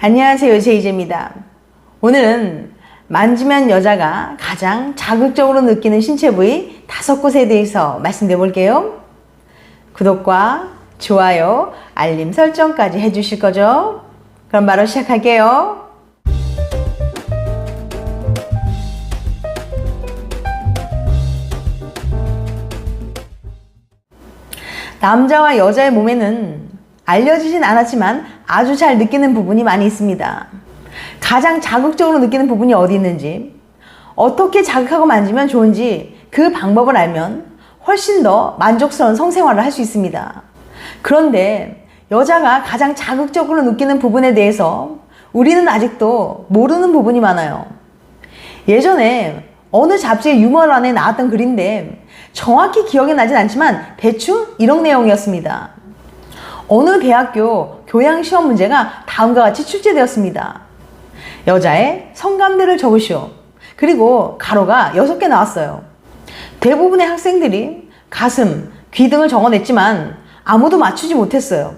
안녕하세요, 제이제입니다. 오늘은 만지면 여자가 가장 자극적으로 느끼는 신체 부위 5곳에 대해서 말씀드려 볼게요. 구독과 좋아요, 알림 설정까지 해주실 거죠? 그럼 바로 시작할게요. 남자와 여자의 몸에는 알려지진 않았지만 아주 잘 느끼는 부분이 많이 있습니다. 가장 자극적으로 느끼는 부분이 어디 있는지, 어떻게 자극하고 만지면 좋은지 그 방법을 알면 훨씬 더 만족스러운 성생활을 할 수 있습니다. 그런데 여자가 가장 자극적으로 느끼는 부분에 대해서 우리는 아직도 모르는 부분이 많아요. 예전에 어느 잡지의 유머란에 나왔던 글인데 정확히 기억이 나진 않지만 대충 이런 내용이었습니다. 어느 대학교 교양시험 문제가 다음과 같이 출제되었습니다. 여자의 성감대를 적으시오. 그리고 가로가 6개 나왔어요. 대부분의 학생들이 가슴, 귀 등을 적어냈지만 아무도 맞추지 못했어요.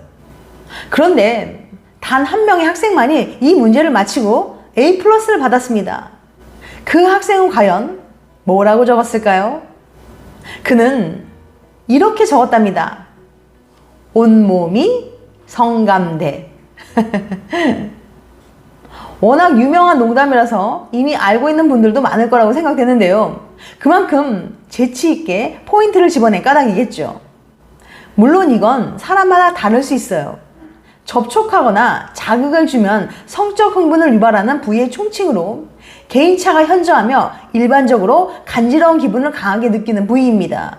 그런데 단 한 명의 학생만이 이 문제를 맞히고 A+를 받았습니다. 그 학생은 과연 뭐라고 적었을까요? 그는 이렇게 적었답니다. 온몸이 성감대. 워낙 유명한 농담이라서 이미 알고 있는 분들도 많을 거라고 생각되는데요. 그만큼 재치있게 포인트를 집어낸 까닭이겠죠. 물론 이건 사람마다 다를 수 있어요. 접촉하거나 자극을 주면 성적 흥분을 유발하는 부위의 총칭으로 개인차가 현저하며 일반적으로 간지러운 기분을 강하게 느끼는 부위입니다.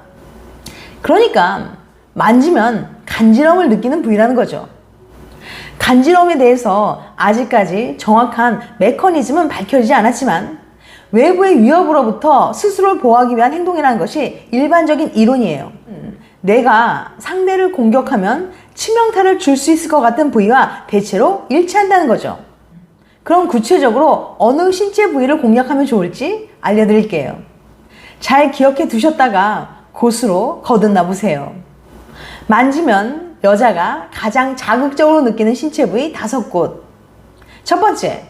그러니까 만지면 간지러움을 느끼는 부위라는 거죠. 간지러움에 대해서 아직까지 정확한 메커니즘은 밝혀지지 않았지만 외부의 위협으로부터 스스로를 보호하기 위한 행동이라는 것이 일반적인 이론이에요. 내가 상대를 공격하면 치명타를 줄 수 있을 것 같은 부위와 대체로 일치한다는 거죠. 그럼 구체적으로 어느 신체 부위를 공략하면 좋을지 알려드릴게요. 잘 기억해 두셨다가 곳으로 거듭나 보세요. 만지면 여자가 가장 자극적으로 느끼는 신체 부위 5곳. 첫 번째,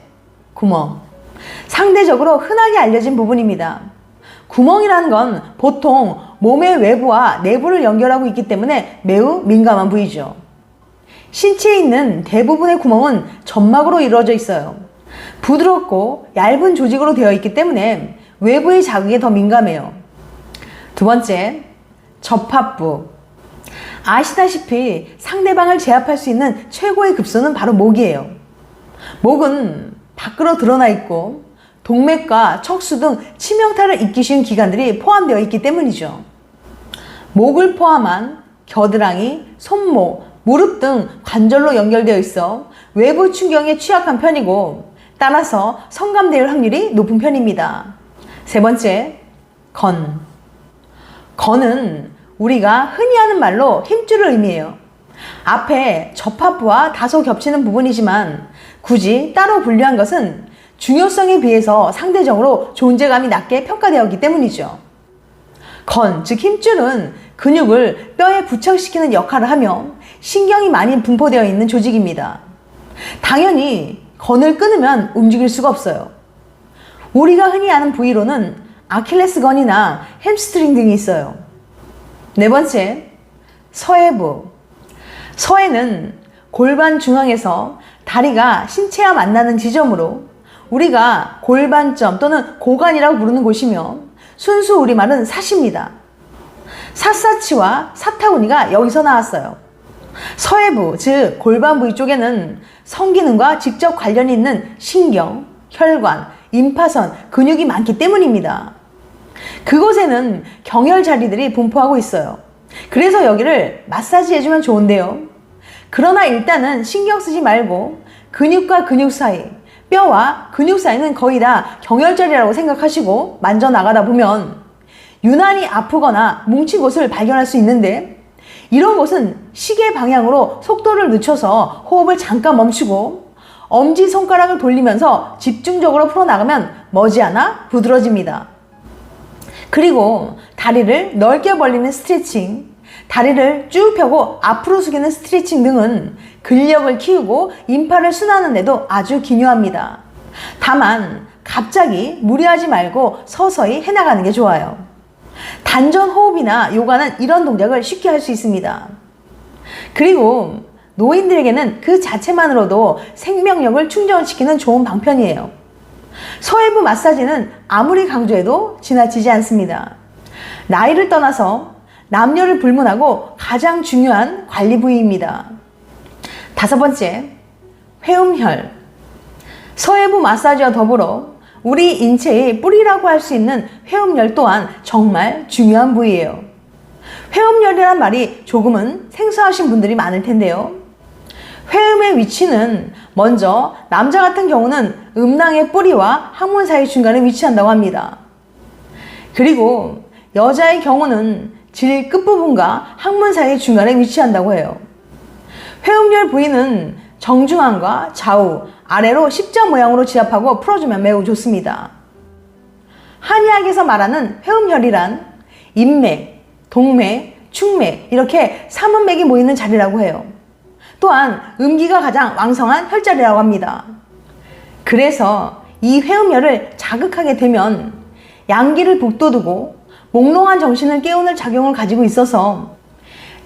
구멍. 상대적으로 흔하게 알려진 부분입니다. 구멍이라는 건 보통 몸의 외부와 내부를 연결하고 있기 때문에 매우 민감한 부위죠. 신체에 있는 대부분의 구멍은 점막으로 이루어져 있어요. 부드럽고 얇은 조직으로 되어 있기 때문에 외부의 자극에 더 민감해요. 두 번째, 접합부. 아시다시피 상대방을 제압할 수 있는 최고의 급소는 바로 목이에요. 목은 밖으로 드러나 있고 동맥과 척수 등 치명타를 입기 쉬운 기관들이 포함되어 있기 때문이죠. 목을 포함한 겨드랑이, 손목, 무릎 등 관절로 연결되어 있어 외부 충격에 취약한 편이고 따라서 성감될 확률이 높은 편입니다. 세 번째, 건. 건은 우리가 흔히 하는 말로 힘줄을 의미해요. 앞에 접합부와 다소 겹치는 부분이지만 굳이 따로 분류한 것은 중요성에 비해서 상대적으로 존재감이 낮게 평가되었기 때문이죠. 건, 즉 힘줄은 근육을 뼈에 부착시키는 역할을 하며 신경이 많이 분포되어 있는 조직입니다. 당연히 건을 끊으면 움직일 수가 없어요. 우리가 흔히 아는 부위로는 아킬레스건이나 햄스트링 등이 있어요. 네 번째, 서해부. 서해는 골반 중앙에서 다리가 신체와 만나는 지점으로 우리가 골반점 또는 고관이라고 부르는 곳이며 순수 우리말은 사시입니다. 샅샅이와 사타구니가 여기서 나왔어요. 서해부, 즉 골반 부위 쪽에는 성기능과 직접 관련이 있는 신경, 혈관, 임파선, 근육이 많기 때문입니다. 그곳에는 경혈 자리들이 분포하고 있어요. 그래서 여기를 마사지 해주면 좋은데요. 그러나 일단은 신경 쓰지 말고 근육과 근육 사이, 뼈와 근육 사이는 거의 다 경혈자리라고 생각하시고 만져 나가다 보면 유난히 아프거나 뭉친 곳을 발견할 수 있는데 이런 곳은 시계 방향으로 속도를 늦춰서 호흡을 잠깐 멈추고 엄지손가락을 돌리면서 집중적으로 풀어나가면 머지않아 부드러집니다. 그리고 다리를 넓게 벌리는 스트레칭, 다리를 쭉 펴고 앞으로 숙이는 스트레칭 등은 근력을 키우고 임파를 순환하는 데도 아주 기묘합니다. 다만 갑자기 무리하지 말고 서서히 해나가는 게 좋아요. 단전 호흡이나 요가는 이런 동작을 쉽게 할 수 있습니다. 그리고 노인들에게는 그 자체만으로도 생명력을 충전시키는 좋은 방편이에요. 서해부 마사지는 아무리 강조해도 지나치지 않습니다. 나이를 떠나서 남녀를 불문하고 가장 중요한 관리 부위입니다. 5번째, 회음혈. 서해부 마사지와 더불어 우리 인체의 뿌리라고 할 수 있는 회음혈 또한 정말 중요한 부위예요. 회음혈이란 말이 조금은 생소하신 분들이 많을 텐데요. 회음의 위치는 먼저 남자 같은 경우는 음낭의 뿌리와 항문 사이 중간에 위치한다고 합니다. 그리고 여자의 경우는 질 끝부분과 항문 사이 중간에 위치한다고 해요. 회음혈 부위는 정중앙과 좌우, 아래로 십자 모양으로 지압하고 풀어주면 매우 좋습니다. 한의학에서 말하는 회음혈이란 인맥, 동맥, 충맥 이렇게 삼음맥이 모이는 자리라고 해요. 또한 음기가 가장 왕성한 혈자리라고 합니다. 그래서 이 회음혈을 자극하게 되면 양기를 북돋우고 몽롱한 정신을 깨우는 작용을 가지고 있어서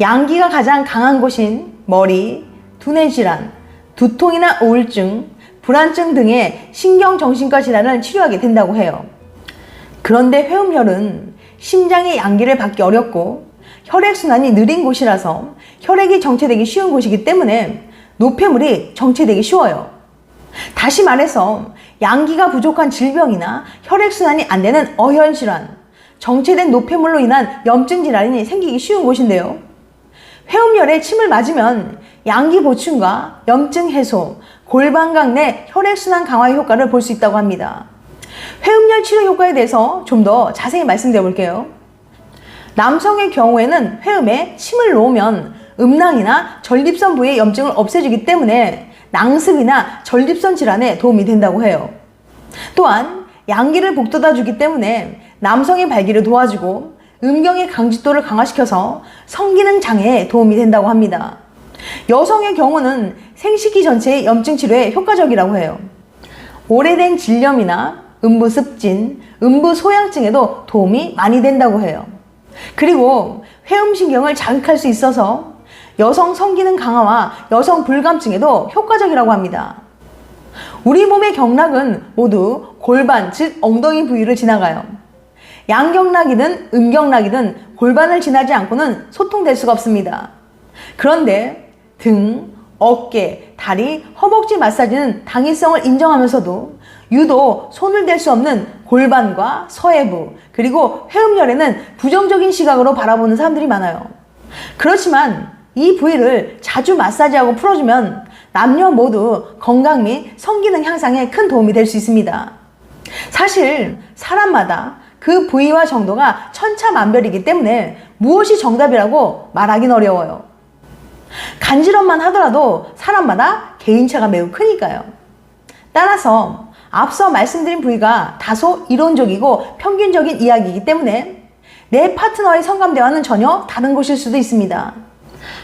양기가 가장 강한 곳인 머리, 두뇌 질환, 두통이나 우울증, 불안증 등의 신경정신과 질환을 치료하게 된다고 해요. 그런데 회음혈은 심장의 양기를 받기 어렵고 혈액순환이 느린 곳이라서 혈액이 정체되기 쉬운 곳이기 때문에 노폐물이 정체되기 쉬워요. 다시 말해서 양기가 부족한 질병이나 혈액순환이 안 되는 어혈질환, 정체된 노폐물로 인한 염증 질환이 생기기 쉬운 곳인데요. 회음혈에 침을 맞으면 양기 보충과 염증 해소, 골반각 내 혈액순환 강화의 효과를 볼 수 있다고 합니다. 회음혈 치료 효과에 대해서 좀 더 자세히 말씀드려 볼게요. 남성의 경우에는 회음에 침을 놓으면 음낭이나 전립선 부위의 염증을 없애주기 때문에 낭습이나 전립선 질환에 도움이 된다고 해요. 또한 양기를 북돋아 주기 때문에 남성의 발기를 도와주고 음경의 강직도를 강화시켜서 성기능 장애에 도움이 된다고 합니다. 여성의 경우는 생식기 전체의 염증 치료에 효과적이라고 해요. 오래된 질염이나 음부습진, 음부소양증에도 도움이 많이 된다고 해요. 그리고 회음신경을 자극할 수 있어서 여성 성기능 강화와 여성 불감증에도 효과적이라고 합니다. 우리 몸의 경락은 모두 골반, 즉 엉덩이 부위를 지나가요. 양경락이든 음경락이든 골반을 지나지 않고는 소통될 수가 없습니다. 그런데 등, 어깨, 다리, 허벅지 마사지는 당위성을 인정하면서도 유독 손을 댈 수 없는 골반과 서해부, 그리고 회음혈에는 부정적인 시각으로 바라보는 사람들이 많아요. 그렇지만 이 부위를 자주 마사지하고 풀어주면 남녀 모두 건강 및 성기능 향상에 큰 도움이 될 수 있습니다. 사실 사람마다 그 부위와 정도가 천차만별이기 때문에 무엇이 정답이라고 말하긴 어려워요. 간지럼만 하더라도 사람마다 개인차가 매우 크니까요. 따라서 앞서 말씀드린 부위가 다소 이론적이고 평균적인 이야기이기 때문에 내 파트너의 성감대와는 전혀 다른 곳일 수도 있습니다.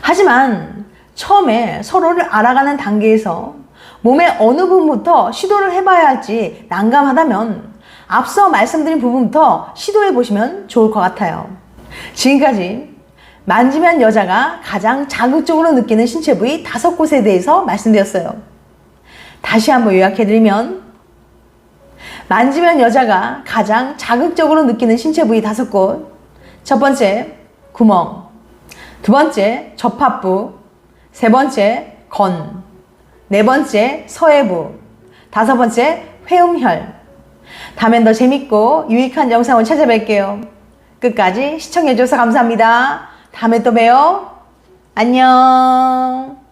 하지만 처음에 서로를 알아가는 단계에서 몸의 어느 부분부터 시도를 해봐야 할지 난감하다면 앞서 말씀드린 부분부터 시도해 보시면 좋을 것 같아요. 지금까지 만지면 여자가 가장 자극적으로 느끼는 신체 부위 5곳에 대해서 말씀드렸어요. 다시 한번 요약해드리면 만지면 여자가 가장 자극적으로 느끼는 신체 부위 5곳. 첫 번째, 구멍. 두 번째, 접합부. 세 번째, 건. 네 번째, 서해부. 5번째, 회음혈. 다음엔 더 재밌고 유익한 영상을 찾아뵐게요. 끝까지 시청해줘서 감사합니다. 다음에 또 봬요. 안녕.